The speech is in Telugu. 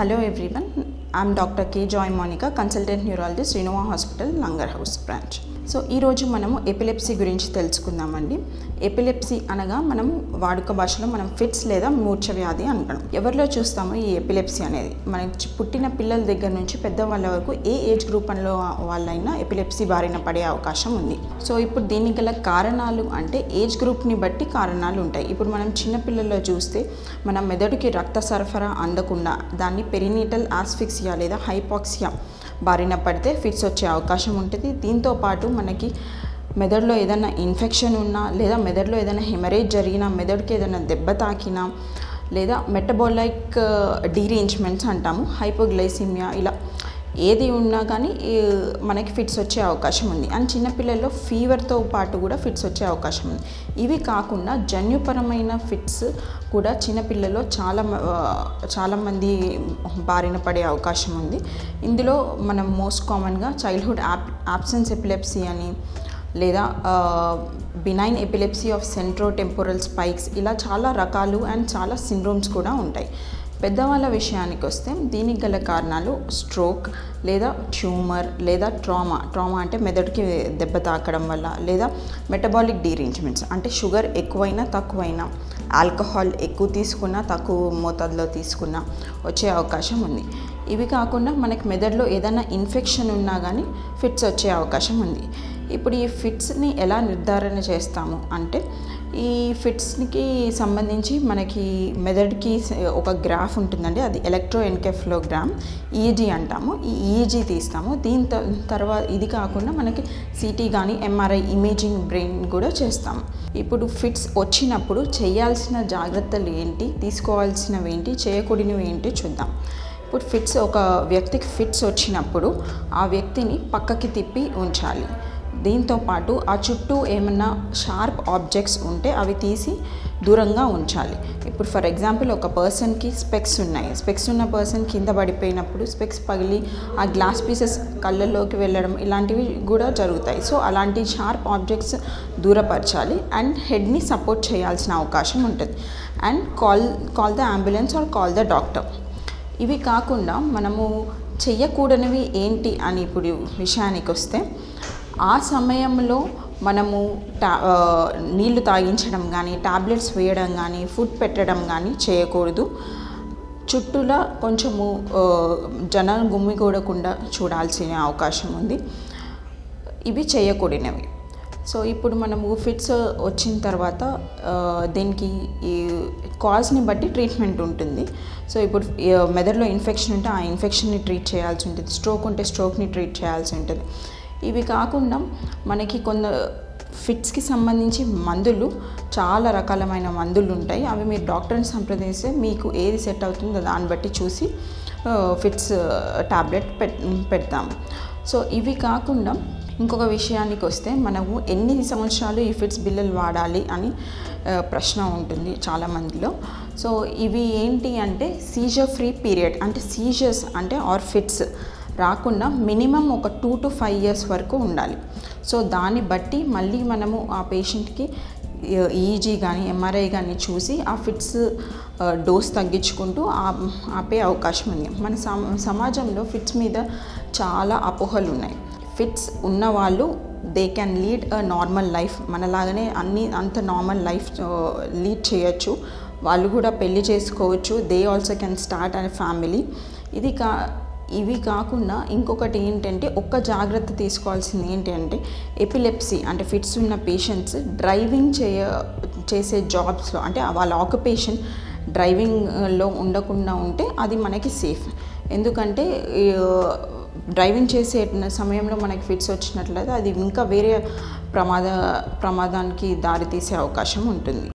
Hello everyone, I am Dr. K. Joy Monica, Consultant Neurologist, Renova Hospital, Langar House branch. So ఈరోజు మనము ఎపిలెప్సీ గురించి తెలుసుకుందామండి. ఎపిలెప్సీ అనగా మనం వాడుక భాషలో మనం ఫిట్స్ లేదా మూర్ఛ వ్యాధి అంటాం. ఎవరిలో చూస్తామో ఈ ఎపిలెప్సీ అనేది మనకి పుట్టిన పిల్లల దగ్గర నుంచి పెద్దవాళ్ళ వరకు ఏ ఏజ్ గ్రూప్లో వాళ్ళైనా ఎపిలెప్సీ బారిన పడే అవకాశం ఉంది. సో ఇప్పుడు దీనికి గల కారణాలు అంటే ఏజ్ గ్రూప్ని బట్టి కారణాలు ఉంటాయి. ఇప్పుడు మనం చిన్నపిల్లల్లో చూస్తే మన మెదడుకి రక్త సరఫరా అందకుండా దాన్ని పెరినీటల్ ఆస్ఫిక్సియా లేదా హైపాక్సియా బారిన పడితే ఫిట్స్ వచ్చే అవకాశం ఉంటుంది. దీంతోపాటు మనకి మెదడులో ఏదైనా ఇన్ఫెక్షన్ ఉన్నా లేదా మెదడులో ఏదైనా హెమరేజ్ జరిగినా, మెదడుకి ఏదైనా దెబ్బ తాకినా లేదా మెటబాలిక్ డీరేంజ్మెంట్స్ అంటాము, హైపోగ్లైసిమియా, ఇలా ఏది ఉన్నా కానీ మనకి ఫిట్స్ వచ్చే అవకాశం ఉంది. అండ్ చిన్నపిల్లల్లో ఫీవర్తో పాటు కూడా ఫిట్స్ వచ్చే అవకాశం ఉంది. ఇవి కాకుండా జన్యుపరమైన ఫిట్స్ కూడా చిన్నపిల్లల్లో చాలామంది బారిన పడే అవకాశం ఉంది. ఇందులో మనం మోస్ట్ కామన్గా చైల్డ్హుడ్ యాబ్సెన్స్ ఎపిలెప్సీ అని లేదా బినైన్ ఎపిలెప్సీ ఆఫ్ సెంట్రోటెంపోరల్ స్పైక్స్, ఇలా చాలా రకాలు అండ్ చాలా సిండ్రోమ్స్ కూడా ఉంటాయి. పెద్దవాళ్ళ విషయానికి వస్తే దీనికి గల కారణాలు స్ట్రోక్ లేదా ట్యూమర్ లేదా ట్రామా అంటే మెదడుకి దెబ్బ తాకడం వల్ల, లేదా మెటబాలిక్ డీరేంజ్మెంట్స్ అంటే షుగర్ ఎక్కువైనా తక్కువైనా, ఆల్కహాల్ ఎక్కువ తీసుకున్నా తక్కువ మోతాదులో తీసుకున్నా వచ్చే అవకాశం ఉంది. ఇవి కాకుండా మనకి మెదడులో ఏదైనా ఇన్ఫెక్షన్ ఉన్నా కానీ ఫిట్స్ వచ్చే అవకాశం ఉంది. ఇప్పుడు ఈ ఫిట్స్ని ఎలా నిర్ధారణ చేస్తాము అంటే ఈ ఫిట్స్కి సంబంధించి మనకి మెదడుకి ఒక గ్రాఫ్ ఉంటుందండి, అది ఎలక్ట్రోఎన్కెఫ్లోగ్రామ్ ఈజీ అంటాము. ఈ ఈజీ తీస్తాము. దీని తర్వాత ఇది కాకుండా మనకి సిటీ కానీ ఎంఆర్ఐ ఇమేజింగ్ బ్రెయిన్ కూడా చేస్తాము. ఇప్పుడు ఫిట్స్ వచ్చినప్పుడు చేయాల్సిన జాగ్రత్తలు ఏంటి, తీసుకోవాల్సినవి ఏంటి, చేయకూడనివి ఏంటి చూద్దాం. ఇప్పుడు ఒక వ్యక్తికి ఫిట్స్ వచ్చినప్పుడు ఆ వ్యక్తిని పక్కకి తిప్పి ఉంచాలి. దీంతోపాటు ఆ చుట్టూ ఏమన్నా షార్ప్ ఆబ్జెక్ట్స్ ఉంటే అవి తీసి దూరంగా ఉంచాలి. ఇప్పుడు ఫర్ ఎగ్జాంపుల్ ఒక పర్సన్కి స్పెక్స్ ఉన్న పర్సన్ కింద పడిపోయినప్పుడు స్పెక్స్ పగిలి ఆ గ్లాస్ పీసెస్ కళ్ళల్లోకి వెళ్ళడం ఇలాంటివి కూడా జరుగుతాయి. సో అలాంటి షార్ప్ ఆబ్జెక్ట్స్ దూరపరచాలి అండ్ హెడ్ని సపోర్ట్ చేయాల్సిన అవకాశం ఉంటుంది. And call the ambulance or call the doctor. ఇవి కాకుండా మనము చెయ్యకూడనివి ఏంటి అని ఇప్పుడు విషయానికి వస్తే, ఆ సమయంలో మనము నీళ్లు తాగించడం కానీ, టాబ్లెట్స్ వేయడం కానీ, ఫుడ్ పెట్టడం కానీ చేయకూడదు. చుట్టూలా కొంచెము జనాలు గుమిగూడకుండా చూడాల్సిన అవకాశం ఉంది. ఇవి చేయకూడనివి. సో ఇప్పుడు మనము ఫిట్స్ వచ్చిన తర్వాత దీనికి ఈ కాజ్ని బట్టి ట్రీట్మెంట్ ఉంటుంది. సో ఇప్పుడు మెదడులో ఇన్ఫెక్షన్ ఉంటే ఆ ఇన్ఫెక్షన్ని ట్రీట్ చేయాల్సి ఉంటుంది, స్ట్రోక్ ఉంటే స్ట్రోక్ని ట్రీట్ చేయాల్సి ఉంటుంది. ఇవి కాకుండా మనకి ఫిట్స్కి సంబంధించి మందులు, చాలా రకాలమైన మందులు ఉంటాయి. అవి మీరు డాక్టర్ని సంప్రదిస్తే మీకు ఏది సెట్ అవుతుందో దాన్ని బట్టి చూసి ఫిట్స్ టాబ్లెట్ పెడతాము. సో ఇవి కాకుండా ఇంకొక విషయానికి వస్తే, మనము ఎన్ని సంవత్సరాలు ఈ ఫిట్స్ బిళ్ళలు వాడాలి అని ప్రశ్న ఉంటుంది చాలామందిలో. సో ఇవి ఏంటి అంటే సీజర్ ఫ్రీ పీరియడ్, అంటే సీజర్స్ అంటే ఆర్ ఫిట్స్ రాకుండా మినిమం ఒక 2 to 5 years వరకు ఉండాలి. సో దాన్ని బట్టి మళ్ళీ మనము ఆ పేషెంట్కి ఈజీ కానీ ఎంఆర్ఐ కానీ చూసి ఆ ఫిట్స్ డోస్ తగ్గించుకుంటూ ఆపే అవకాశం ఉంది. మన సమాజంలో ఫిట్స్ మీద చాలా అపోహలు ఉన్నాయి. ఫిట్స్ ఉన్నవాళ్ళు they can lead a normal life, మనలాగానే అంత నార్మల్ లైఫ్ లీడ్ చేయొచ్చు, వాళ్ళు కూడా పెళ్లి చేసుకోవచ్చు, they also can start a family. ఇవి కాకుండా ఇంకొకటి ఏంటంటే, ఒక్క జాగ్రత్త తీసుకోవాల్సింది ఏంటి అంటే, ఎపిలెప్సీ అంటే ఫిట్స్ ఉన్న పేషెంట్స్ డ్రైవింగ్ చేసే జాబ్స్లో, అంటే వాళ్ళ ఆక్యుపేషన్ డ్రైవింగ్లో ఉండకుండా ఉంటే అది మనకి సేఫ్. ఎందుకంటే డ్రైవింగ్ చేసే సమయంలో మనకి ఫిట్స్ వచ్చినట్లయితే అది ఇంకా వేరే ప్రమాదానికి దారితీసే అవకాశం ఉంటుంది.